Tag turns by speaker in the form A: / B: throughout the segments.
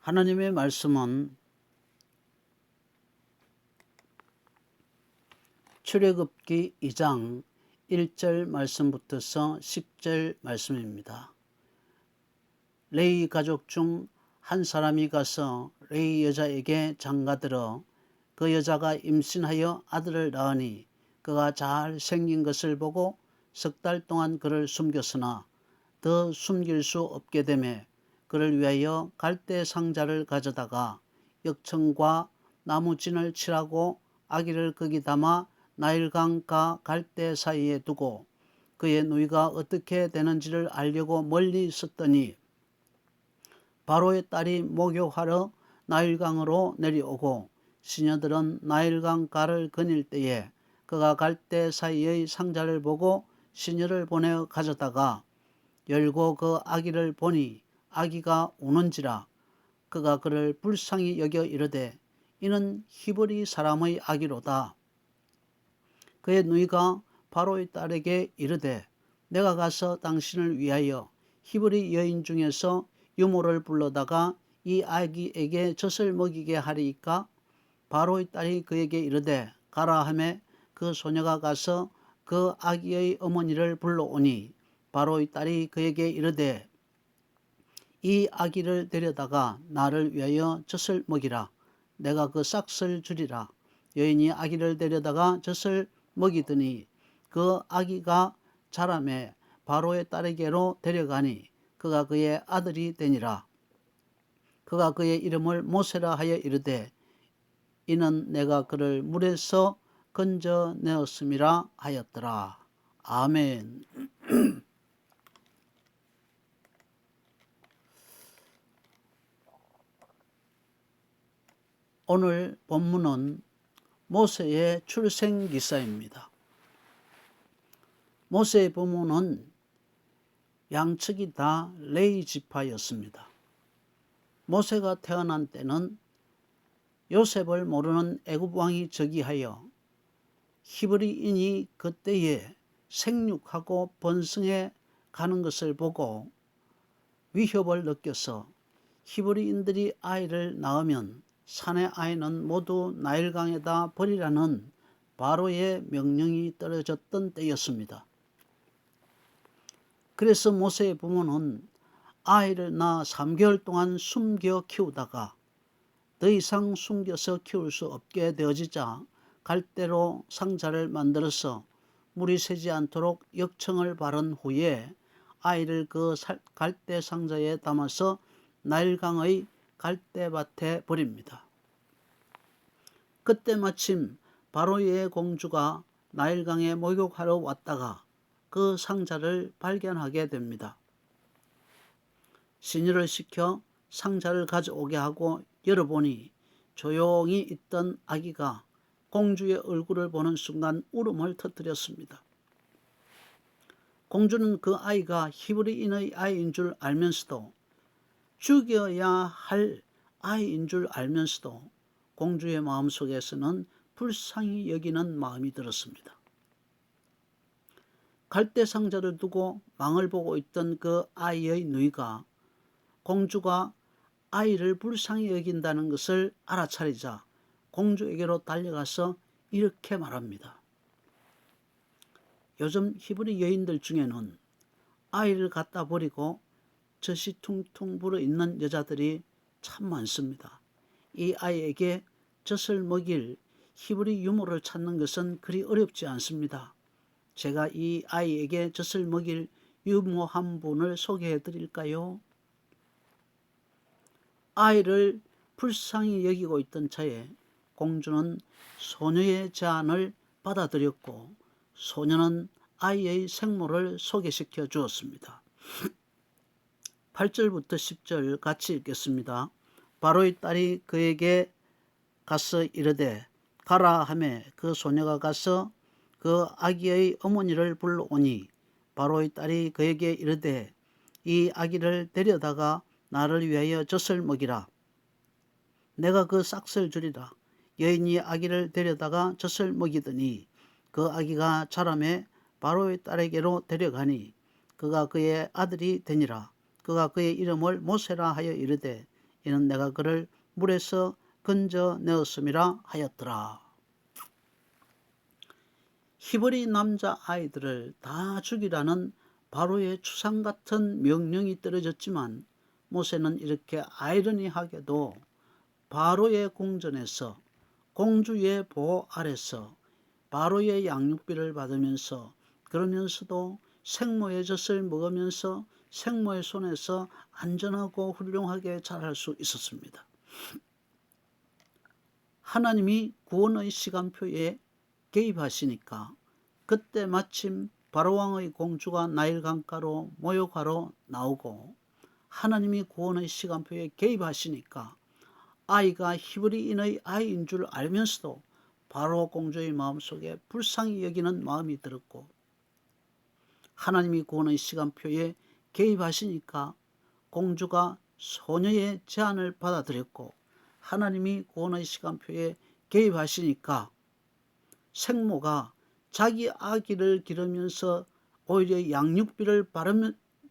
A: 하나님의 말씀은 출애굽기 2장 1절 말씀부터서 10절 말씀입니다. 레위 가족 중 한 사람이 가서 레위 여자에게 장가들어 그 여자가 임신하여 아들을 낳으니 그가 잘 생긴 것을 보고 석 달 동안 그를 숨겼으나 더 숨길 수 없게 되매 그를 위하여 갈대 상자를 가져다가 역청과 나무진을 칠하고 아기를 거기 담아 나일강과 갈대 사이에 두고 그의 누이가 어떻게 되는지를 알려고 멀리 있었더니 바로의 딸이 목욕하러 나일강으로 내려오고 시녀들은 나일강가를 거닐 때에 그가 갈대 사이의 상자를 보고 시녀를 보내어 가져다가 열고 그 아기를 보니 아기가 우는지라. 그가 그를 불쌍히 여겨 이르되 이는 히브리 사람의 아기로다. 그의 누이가 바로의 딸에게 이르되 내가 가서 당신을 위하여 히브리 여인 중에서 유모를 불러다가 이 아기에게 젖을 먹이게 하리이까. 바로의 딸이 그에게 이르되 가라 하매 그 소녀가 가서 그 아기의 어머니를 불러오니 바로의 딸이 그에게 이르되 이 아기를 데려다가 나를 위하여 젖을 먹이라. 내가 그 싹을 주리라. 여인이 아기를 데려다가 젖을 먹이더니 그 아기가 자라매 바로의 딸에게로 데려가니 그가 그의 아들이 되니라. 그가 그의 이름을 모세라 하여 이르되 이는 내가 그를 물에서 건져내었음이라 하였더라. 아멘. 오늘 본문은 모세의 출생기사입니다. 모세의 부모는 양측이 다 레위 지파였습니다. 모세가 태어난 때는 요셉을 모르는 애굽 왕이 즉위하여 히브리인이 그때에 생육하고 번성해 가는 것을 보고 위협을 느껴서 히브리인들이 아이를 낳으면 산의 아이는 모두 나일강에다 버리라는 바로의 명령이 떨어졌던 때였습니다. 그래서 모세의 부모는 아이를 낳아 3개월 동안 숨겨 키우다가 더 이상 숨겨서 키울 수 없게 되어지자 갈대로 상자를 만들어서 물이 새지 않도록 역청을 바른 후에 아이를 그 갈대 상자에 담아서 나일강의 갈대밭에 버립니다. 그때 마침 바로의 공주가 나일강에 목욕하러 왔다가 그 상자를 발견하게 됩니다. 시녀를 시켜 상자를 가져오게 하고 열어보니 조용히 있던 아기가 공주의 얼굴을 보는 순간 울음을 터뜨렸습니다. 공주는 그 아이가 히브리인의 아이인 줄 알면서도 죽여야 할 아이인 줄 알면서도 공주의 마음속에서는 불쌍히 여기는 마음이 들었습니다. 갈대 상자를 두고 망을 보고 있던 그 아이의 누이가 공주가 아이를 불쌍히 여긴다는 것을 알아차리자 공주에게로 달려가서 이렇게 말합니다. 요즘 히브리 여인들 중에는 아이를 갖다 버리고 젖이 퉁퉁 불어있는 여자들이 참 많습니다. 이 아이에게 젖을 먹일 히브리 유모를 찾는 것은 그리 어렵지 않습니다. 제가 이 아이에게 젖을 먹일 유모 한 분을 소개해 드릴까요? 아이를 불쌍히 여기고 있던 차에 공주는 소녀의 제안을 받아들였고 소녀는 아이의 생모를 소개시켜 주었습니다. 8절부터 10절 같이 읽겠습니다. 바로의 딸이 그에게 가서 이르되 가라 하매 그 소녀가 가서 그 아기의 어머니를 불러오니 바로의 딸이 그에게 이르되 이 아기를 데려다가 나를 위하여 젖을 먹이라. 내가 그 싹을 주리라. 여인이 아기를 데려다가 젖을 먹이더니 그 아기가 자라매 바로의 딸에게로 데려가니 그가 그의 아들이 되니라. 그가 그의 이름을 모세라 하여 이르되 이는 내가 그를 물에서 건져내었음이라 하였더라. 히브리 남자 아이들을 다 죽이라는 바로의 추상 같은 명령이 떨어졌지만 모세는 이렇게 아이러니하게도 바로의 궁전에서 공주의 보호 아래서 바로의 양육비를 받으면서 그러면서도 생모의 젖을 먹으면서 생모의 손에서 안전하고 훌륭하게 자랄 수 있었습니다. 하나님이 구원의 시간표에 개입하시니까 그때 마침 바로왕의 공주가 나일 강가로 모욕하러 나오고 하나님이 구원의 시간표에 개입하시니까 아이가 히브리인의 아이인 줄 알면서도 바로 공주의 마음속에 불쌍히 여기는 마음이 들었고 하나님이 구원의 시간표에 개입하시니까 공주가 소녀의 제안을 받아들였고 하나님이 구원의 시간표에 개입하시니까 생모가 자기 아기를 기르면서 오히려 양육비를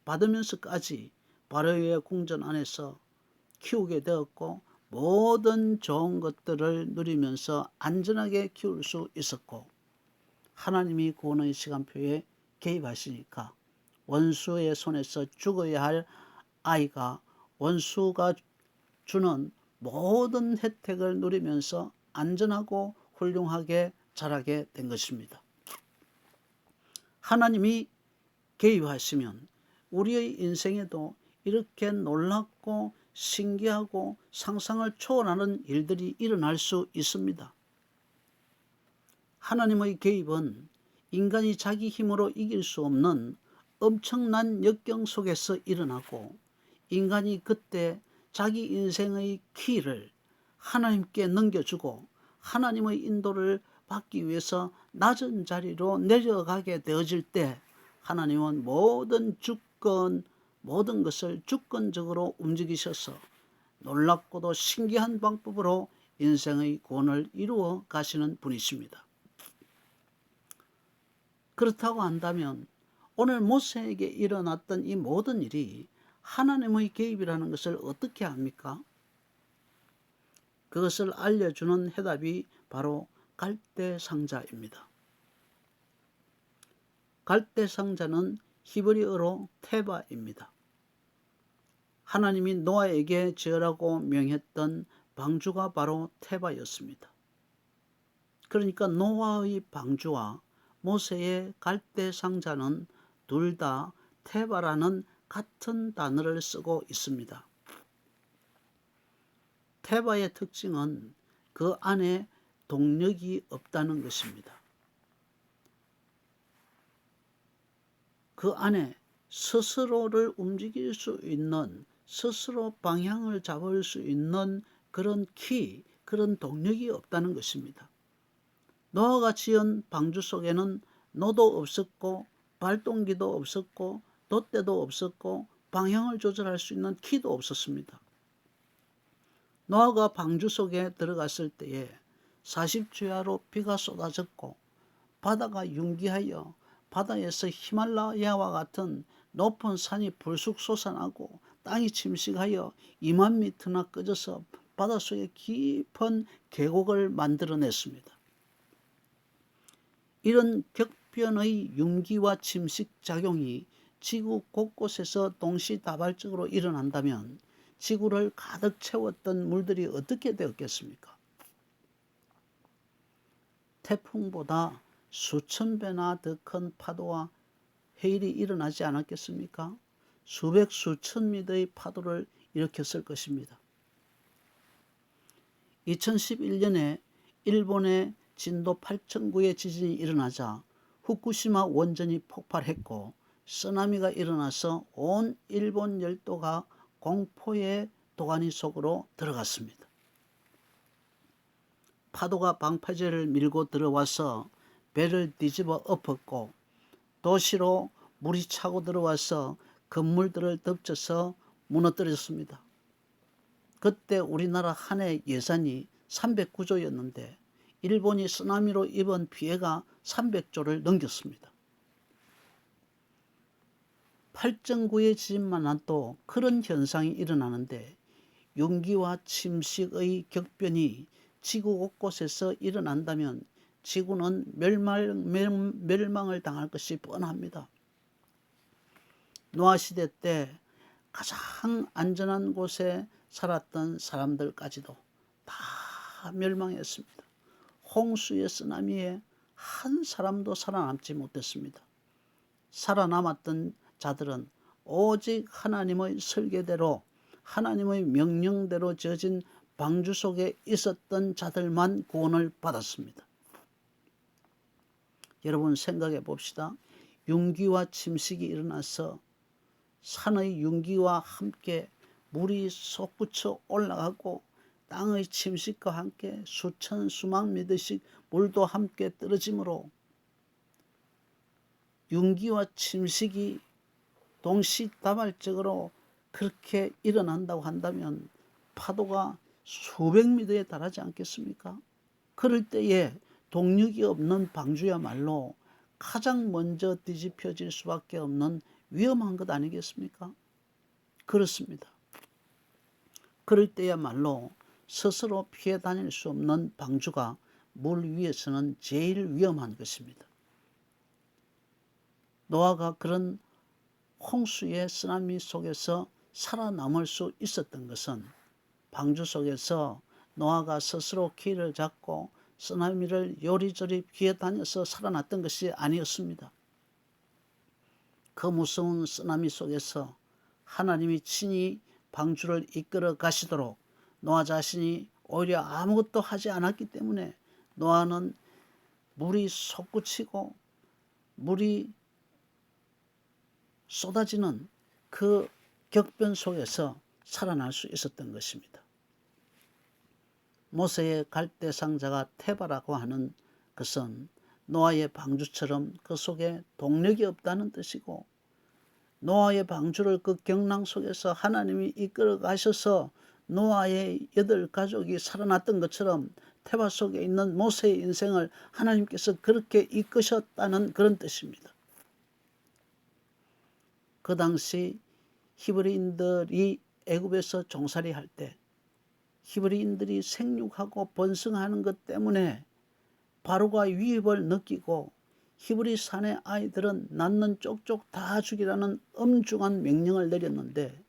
A: 받으면서까지 바로의 궁전 안에서 키우게 되었고 모든 좋은 것들을 누리면서 안전하게 키울 수 있었고 하나님이 구원의 시간표에 개입하시니까 원수의 손에서 죽어야 할 아이가 원수가 주는 모든 혜택을 누리면서 안전하고 훌륭하게 자라게 된 것입니다. 하나님이 개입하시면 우리의 인생에도 이렇게 놀랍고 신기하고 상상을 초월하는 일들이 일어날 수 있습니다. 하나님의 개입은 인간이 자기 힘으로 이길 수 없는 엄청난 역경 속에서 일어나고 인간이 그때 자기 인생의 키를 하나님께 넘겨주고 하나님의 인도를 받기 위해서 낮은 자리로 내려가게 되어질 때 하나님은 모든 것을 주권적으로 움직이셔서 놀랍고도 신기한 방법으로 인생의 구원을 이루어 가시는 분이십니다. 그렇다고 한다면 오늘 모세에게 일어났던 이 모든 일이 하나님의 개입이라는 것을 어떻게 압니까? 그것을 알려주는 해답이 바로 갈대상자입니다. 갈대상자는 히브리어로 테바입니다. 하나님이 노아에게 지으라고 명했던 방주가 바로 테바였습니다. 그러니까 노아의 방주와 모세의 갈대상자는 둘 다 테바라는 같은 단어를 쓰고 있습니다. 테바의 특징은 그 안에 동력이 없다는 것입니다. 그 안에 스스로를 움직일 수 있는, 스스로 방향을 잡을 수 있는 그런 그런 동력이 없다는 것입니다. 노아가 지은 방주 속에는 노도 없었고 발동기도 없었고 돛대도 없었고 방향을 조절할 수 있는 키도 없었습니다. 노아가 방주 속에 들어갔을 때에 40주야로 비가 쏟아졌고 바다가 융기하여 바다에서 히말라야와 같은 높은 산이 불쑥 솟아나고 땅이 침식하여 2만 미터나 꺼져서 바닷속에 깊은 계곡을 만들어냈습니다. 이런 격변의 융기와 침식 작용이 지구 곳곳에서 동시다발적으로 일어난다면 지구를 가득 채웠던 물들이 어떻게 되었겠습니까? 태풍보다 수천 배나 더 큰 파도와 해일이 일어나지 않았겠습니까? 수백 수천 미터의 파도를 일으켰을 것입니다. 2011년에 일본의 진도 8.9의 지진이 일어나자 후쿠시마 원전이 폭발했고 쓰나미가 일어나서 온 일본 열도가 공포의 도가니 속으로 들어갔습니다. 파도가 방파제를 밀고 들어와서 배를 뒤집어 엎었고 도시로 물이 차고 들어와서 건물들을 덮쳐서 무너뜨렸습니다. 그때 우리나라 한 해 예산이 309조였는데 일본이 쓰나미로 입은 피해가 300조를 넘겼습니다. 8.9의 지진만 나도 그런 현상이 일어나는데 융기와 침식의 격변이 지구 곳곳에서 일어난다면 지구는 멸망을 당할 것이 뻔합니다. 노아시대 때 가장 안전한 곳에 살았던 사람들까지도 다 멸망했습니다. 홍수의 쓰나미에 한 사람도 살아남지 못했습니다. 살아남았던 자들은 오직 하나님의 설계대로 하나님의 명령대로 지어진 방주 속에 있었던 자들만 구원을 받았습니다. 여러분 생각해 봅시다. 융기와 침식이 일어나서 산의 융기와 함께 물이 솟구쳐 올라가고 땅의 침식과 함께 수천 수만 미터씩 물도 함께 떨어지므로 융기와 침식이 동시다발적으로 그렇게 일어난다고 한다면 파도가 수백 미터에 달하지 않겠습니까? 그럴 때에 동력이 없는 방주야말로 가장 먼저 뒤집혀질 수밖에 없는 위험한 것 아니겠습니까? 그렇습니다. 그럴 때야말로 스스로 피해 다닐 수 없는 방주가 물 위에서는 제일 위험한 것입니다. 노아가 그런 홍수의 쓰나미 속에서 살아남을 수 있었던 것은 방주 속에서 노아가 스스로 키를 잡고 쓰나미를 요리조리 피해 다녀서 살아났던 것이 아니었습니다. 그 무서운 쓰나미 속에서 하나님이 친히 방주를 이끌어 가시도록 노아 자신이 오히려 아무것도 하지 않았기 때문에 노아는 물이 솟구치고 물이 쏟아지는 그 격변 속에서 살아날 수 있었던 것입니다. 모세의 갈대 상자가 테바라고 하는 것은 노아의 방주처럼 그 속에 동력이 없다는 뜻이고, 노아의 방주를 그 경랑 속에서 하나님이 이끌어 가셔서 노아의 8가족이 살아났던 것처럼 테바 속에 있는 모세의 인생을 하나님께서 그렇게 이끄셨다는 그런 뜻입니다. 그 당시 히브리인들이 애굽에서 종살이 할 때 히브리인들이 생육하고 번성하는 것 때문에 바로가 위협을 느끼고 히브리 산의 아이들은 낳는 쪽쪽 다 죽이라는 엄중한 명령을 내렸는데,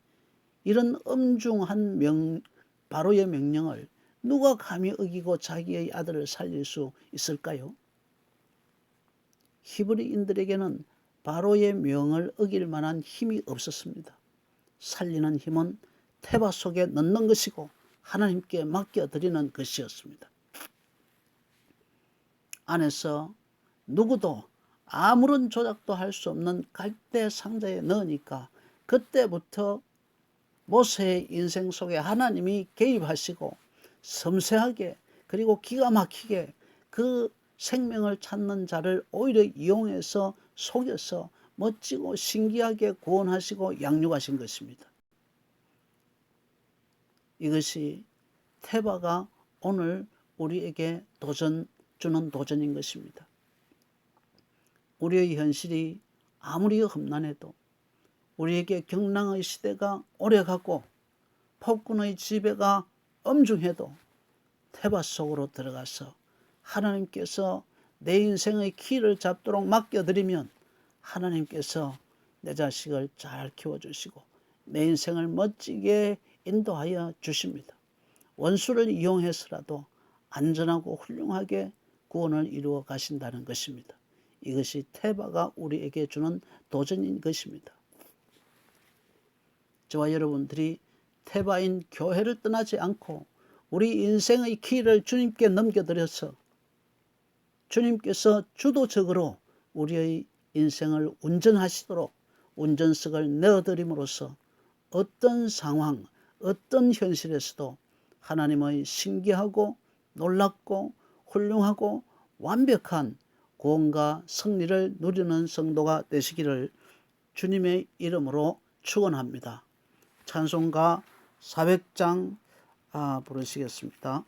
A: 이런 엄중한 바로의 명령을 누가 감히 어기고 자기의 아들을 살릴 수 있을까요? 히브리인들에게는 바로의 명을 어길 만한 힘이 없었습니다. 살리는 힘은 테바 속에 넣는 것이고 하나님께 맡겨드리는 것이었습니다. 안에서 누구도 아무런 조작도 할 수 없는 갈대 상자에 넣으니까 그때부터 모세의 인생 속에 하나님이 개입하시고 섬세하게 그리고 기가 막히게 그 생명을 찾는 자를 오히려 이용해서 속여서 멋지고 신기하게 구원하시고 양육하신 것입니다. 이것이 테바가 오늘 우리에게 주는 도전인 것입니다. 우리의 현실이 아무리 험난해도, 우리에게 경랑의 시대가 오래가고 폭군의 지배가 엄중해도 테바 속으로 들어가서 하나님께서 내 인생의 키를 잡도록 맡겨드리면 하나님께서 내 자식을 잘 키워주시고 내 인생을 멋지게 인도하여 주십니다. 원수를 이용해서라도 안전하고 훌륭하게 구원을 이루어 가신다는 것입니다. 이것이 테바가 우리에게 주는 도전인 것입니다. 저와 여러분들이 테바인 교회를 떠나지 않고 우리 인생의 키를 주님께 넘겨드려서 주님께서 주도적으로 우리의 인생을 운전하시도록 운전석을 내어드림으로써 어떤 상황, 어떤 현실에서도 하나님의 신기하고 놀랍고 훌륭하고 완벽한 구원과 승리를 누리는 성도가 되시기를 주님의 이름으로 축원합니다. 찬송가 400장 부르시겠습니다.